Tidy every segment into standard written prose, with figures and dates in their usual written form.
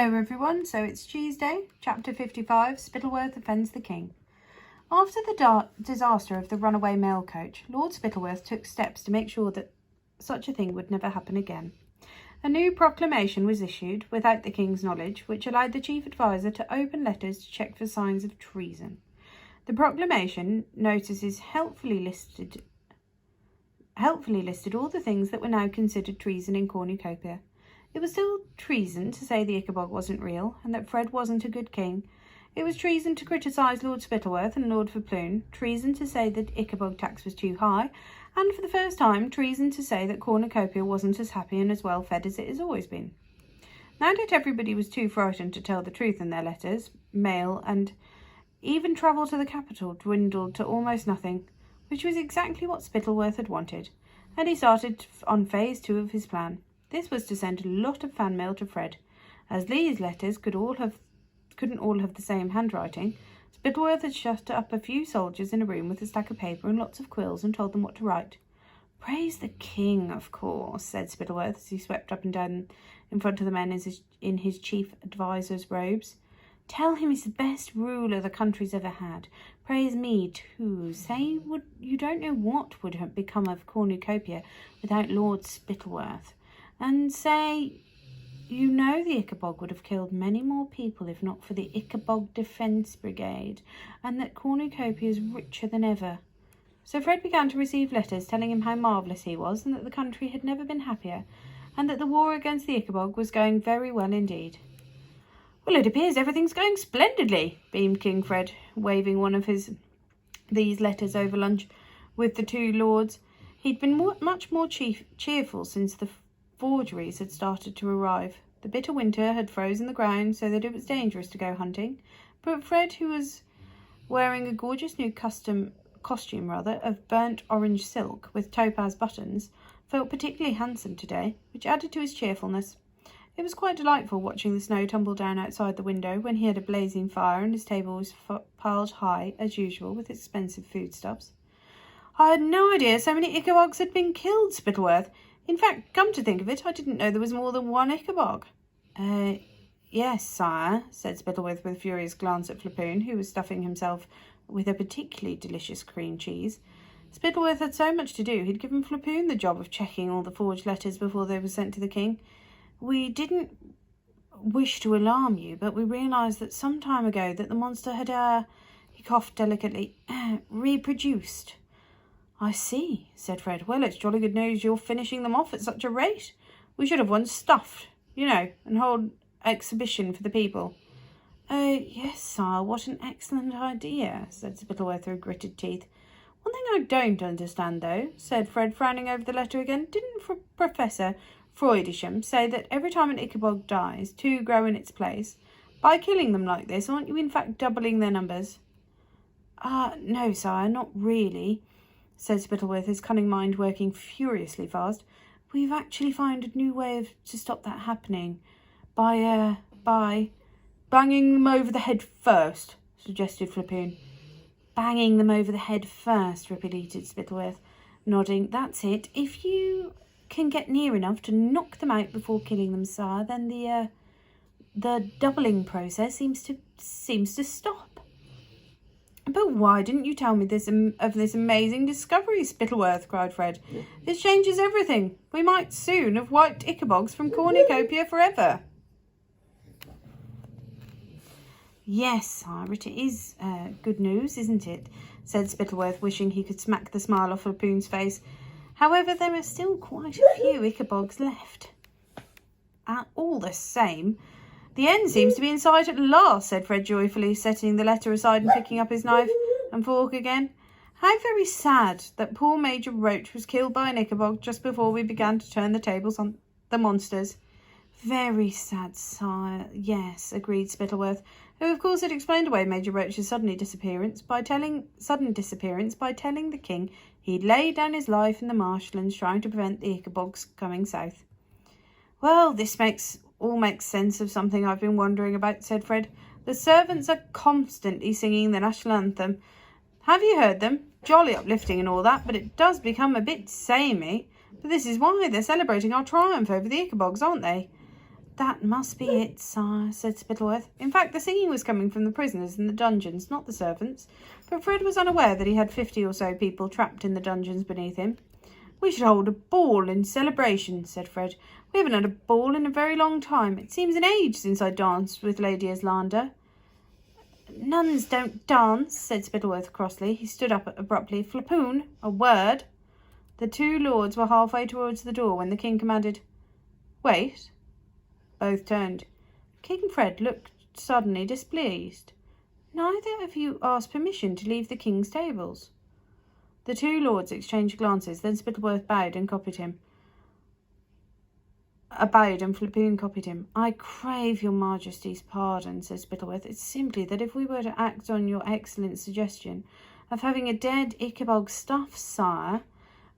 Hello everyone, so it's Tuesday, chapter 55, Spittleworth offends the king. After the disaster of the runaway mail coach, Lord Spittleworth took steps to make sure that such a thing would never happen again. A new proclamation was issued, without the king's knowledge, which allowed the chief adviser to open letters to check for signs of treason. The proclamation notices helpfully listed all the things that were now considered treason in Cornucopia. It was still treason to say the Ickabog wasn't real, and that Fred wasn't a good king. It was treason to criticise Lord Spittleworth and Lord Verploon, treason to say that Ickabog tax was too high, and for the first time, treason to say that Cornucopia wasn't as happy and as well fed as it has always been. Now that everybody was too frightened to tell the truth in their letters, mail, and even travel to the capital dwindled to almost nothing, which was exactly what Spittleworth had wanted, and he started on phase 2 of his plan. This was to send a lot of fan mail to Fred. As these letters couldn't all have the same handwriting, Spittleworth had shut up a few soldiers in a room with a stack of paper and lots of quills and told them what to write. "Praise the king, of course," said Spittleworth as he swept up and down in front of the men in his chief adviser's robes. "Tell him he's the best ruler the country's ever had. Praise me, too. Say you don't know what would have become of Cornucopia without Lord Spittleworth. And say, you know the Ickabog would have killed many more people if not for the Ickabog Defence Brigade, and that Cornucopia is richer than ever." So Fred began to receive letters telling him how marvellous he was, and that the country had never been happier, and that the war against the Ickabog was going very well indeed. "Well, it appears everything's going splendidly," beamed King Fred, waving one of these letters over lunch with the two lords. He'd been much more cheerful since the forgeries had started to arrive. The bitter winter had frozen the ground so that it was dangerous to go hunting, but Fred, who was wearing a gorgeous new costume of burnt orange silk with topaz buttons, felt particularly handsome today, which added to his cheerfulness. It was quite delightful watching the snow tumble down outside the window when he had a blazing fire and his table was piled high, as usual, with expensive foodstuffs. "I had no idea so many Ickabogs had been killed, Spittleworth. In fact, come to think of it, I didn't know there was more than one Ickabog." Yes, sire," said Spittleworth with a furious glance at Flapoon, who was stuffing himself with a particularly delicious cream cheese. Spittleworth had so much to do, he'd given Flapoon the job of checking all the forged letters before they were sent to the king. "We didn't wish to alarm you, but we realised that some time ago that the monster had, he coughed delicately, reproduced." "I see," said Fred. "Well, it's jolly good news you're finishing them off at such a rate. We should have one stuffed, and hold exhibition for the people." Yes, sire, what an excellent idea," said Spittleworth through gritted teeth. "One thing I don't understand, though," said Fred, frowning over the letter again. "Didn't Professor Freudisham say that every time an Ickabog dies, 2 grow in its place? By killing them like this, aren't you in fact doubling their numbers?" No, sire, not really," said Spittleworth, his cunning mind working furiously fast. "We've actually found a new way to stop that happening. By banging them over the head first," suggested Flapoon. "Banging them over the head first," repeated Spittleworth, nodding. "That's it. If you can get near enough to knock them out before killing them, sire, then the doubling process seems to stop." "But why didn't you tell me of this amazing discovery, Spittleworth?" cried Fred. "This changes everything. We might soon have wiped Ickabogs from Cornucopia forever." "Yes, sire, it is good news, isn't it?" said Spittleworth, wishing he could smack the smile off Flapoon's face. "However, there are still quite a few Ickabogs left." "All the same, the end seems to be in sight at last," said Fred joyfully, setting the letter aside and picking up his knife and fork again. "How very sad that poor Major Roach was killed by an Ickabog just before we began to turn the tables on the monsters." "Very sad, sire, yes," agreed Spittleworth, who of course had explained away Major Roach's sudden disappearance by telling the king he'd laid down his life in the marshlands trying to prevent the Ickabogs coming south. "Well, this all makes sense of something I've been wondering about," said Fred. "The servants are constantly singing the national anthem. Have you heard them? Jolly uplifting and all that, but it does become a bit samey. But this is why they're celebrating our triumph over the Ickabogs, aren't they?" That must be it, sire, said Spittleworth. In fact, the singing was coming from the prisoners in the dungeons, not the servants. But Fred was unaware that he had 50 or so people trapped in the dungeons beneath him. We should hold a ball in celebration, said Fred. We haven't had a ball in a very long time. It seems an age since I danced with Lady Islander. Nuns don't dance, said Spittleworth crossly. He stood up abruptly. Flapoon, a word. The two lords were halfway towards the door when the king commanded, Wait. Both turned. King Fred looked suddenly displeased. Neither of you asked permission to leave the king's tables. The two lords exchanged glances, then Spittleworth bowed and copied him. Bowed and Flapoon copied him. I crave your majesty's pardon, said Spittleworth. It's simply that if we were to act on your excellent suggestion of having a dead Ickabog stuffed, sire,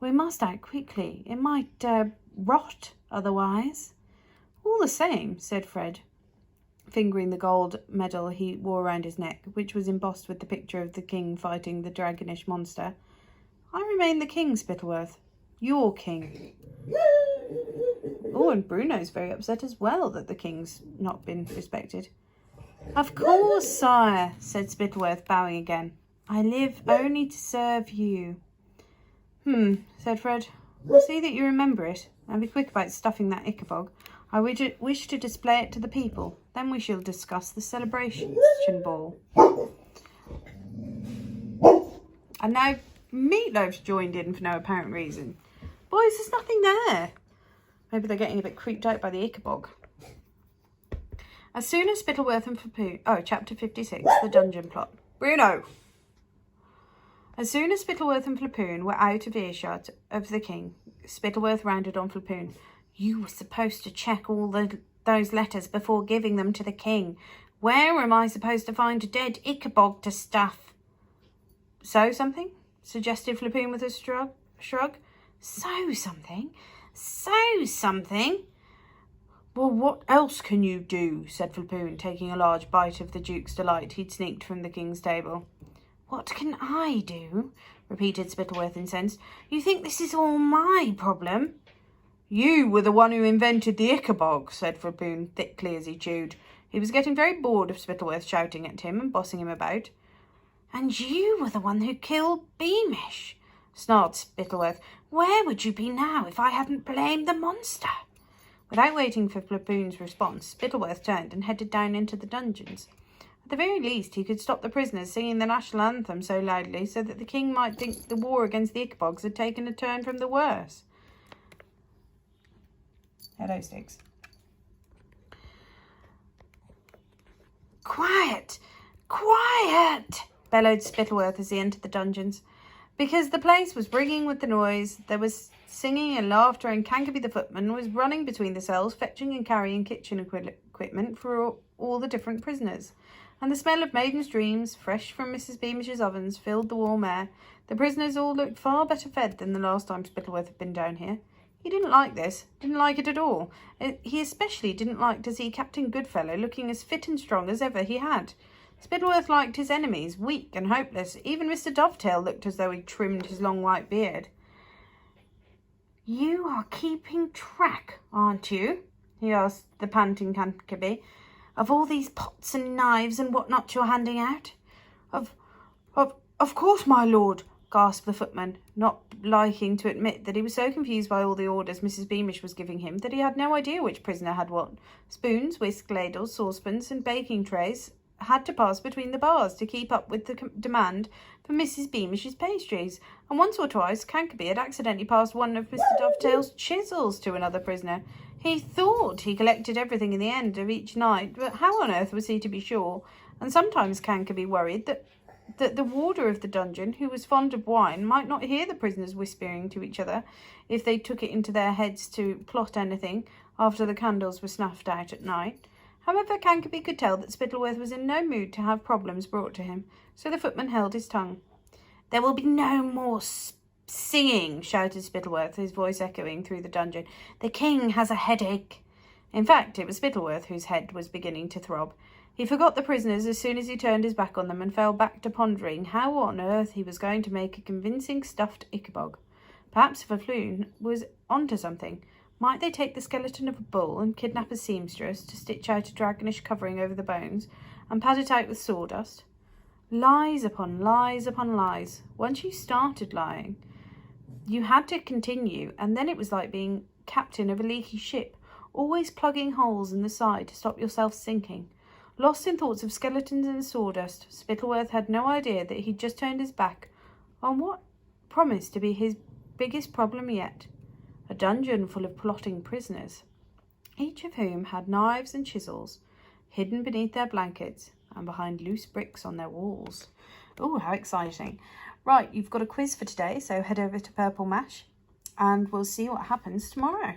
we must act quickly. It might rot otherwise. All the same, said Fred, fingering the gold medal he wore around his neck, which was embossed with the picture of the king fighting the dragonish monster. I remain the king, Spittleworth. Your king. Oh, and Bruno's very upset as well that the king's not been respected. Of course, sire, said Spittleworth, bowing again. I live only to serve you. Said Fred. We'll see that you remember it, and be quick about stuffing that Ickabog. I wish to display it to the people. Then we shall discuss the celebration ball. And now Meatloaf's joined in for no apparent reason. Boys, there's nothing there. Maybe they're getting a bit creeped out by the Ickabog. As soon as Spittleworth and Flapoon... Oh, chapter 56, the dungeon plot. Bruno! As soon as Spittleworth and Flapoon were out of earshot of the king, Spittleworth rounded on Flapoon. You were supposed to check all those letters before giving them to the king. Where am I supposed to find a dead Ickabog to stuff? Sew something? Suggested Flapoon with a shrug. Sew something? Sew something? Well, what else can you do? Said Flapoon, taking a large bite of the Duke's Delight he'd sneaked from the king's table. What can I do? Repeated Spittleworth, incensed. You think this is all my problem? You were the one who invented the Ickabog, said Flapoon thickly as he chewed. He was getting very bored of Spittleworth shouting at him and bossing him about. And you were the one who killed Beamish, snarled Spittleworth. Where would you be now if I hadn't blamed the monster? Without waiting for Flapoon's response, Spittleworth turned and headed down into the dungeons. At the very least, he could stop the prisoners singing the national anthem so loudly so that the king might think the war against the Ickabogs had taken a turn from the worse. Hello, Sticks. Quiet! Quiet! Bellowed Spittleworth as he entered the dungeons. Because the place was ringing with the noise, there was singing and laughter, and Cankerby the footman was running between the cells, fetching and carrying kitchen equipment for all the different prisoners. And the smell of maiden's dreams, fresh from Mrs. Beamish's ovens, filled the warm air. The prisoners all looked far better fed than the last time Spittleworth had been down here. He didn't like this, didn't like it at all. He especially didn't like to see Captain Goodfellow looking as fit and strong as ever he had. Spittleworth liked his enemies, weak and hopeless. Even Mr. Dovetail looked as though he'd trimmed his long white beard. You are keeping track, aren't you? He asked the panting Cankerby, of all these pots and knives and what not you're handing out? Of course, my lord, gasped the footman, not liking to admit that he was so confused by all the orders Mrs. Beamish was giving him that he had no idea which prisoner had what. Spoons, whisk ladles, saucepans and baking trays had to pass between the bars to keep up with the demand for Mrs. Beamish's pastries, and once or twice Cankerby had accidentally passed one of Mr. Dovetail's chisels to another prisoner. He thought he collected everything in the end of each night, but how on earth was he to be sure? And sometimes Cankerby worried that the warder of the dungeon, who was fond of wine, might not hear the prisoners whispering to each other if they took it into their heads to plot anything after the candles were snuffed out at night. However, Cankerby could tell that Spittleworth was in no mood to have problems brought to him, so the footman held his tongue. There will be no more singing, shouted Spittleworth, his voice echoing through the dungeon. The king has a headache. In fact, it was Spittleworth whose head was beginning to throb. He forgot the prisoners as soon as he turned his back on them and fell back to pondering how on earth he was going to make a convincing stuffed Ickabog. Perhaps Flapoon was onto something. Might they take the skeleton of a bull and kidnap a seamstress to stitch out a dragonish covering over the bones and pad it out with sawdust? Lies upon lies upon lies. Once you started lying, you had to continue, and then it was like being captain of a leaky ship, always plugging holes in the side to stop yourself sinking. Lost in thoughts of skeletons and sawdust, Spittleworth had no idea that he'd just turned his back on what promised to be his biggest problem yet, a dungeon full of plotting prisoners, each of whom had knives and chisels hidden beneath their blankets and behind loose bricks on their walls. Oh, how exciting. Right, you've got a quiz for today, so head over to Purple Mash and we'll see what happens tomorrow.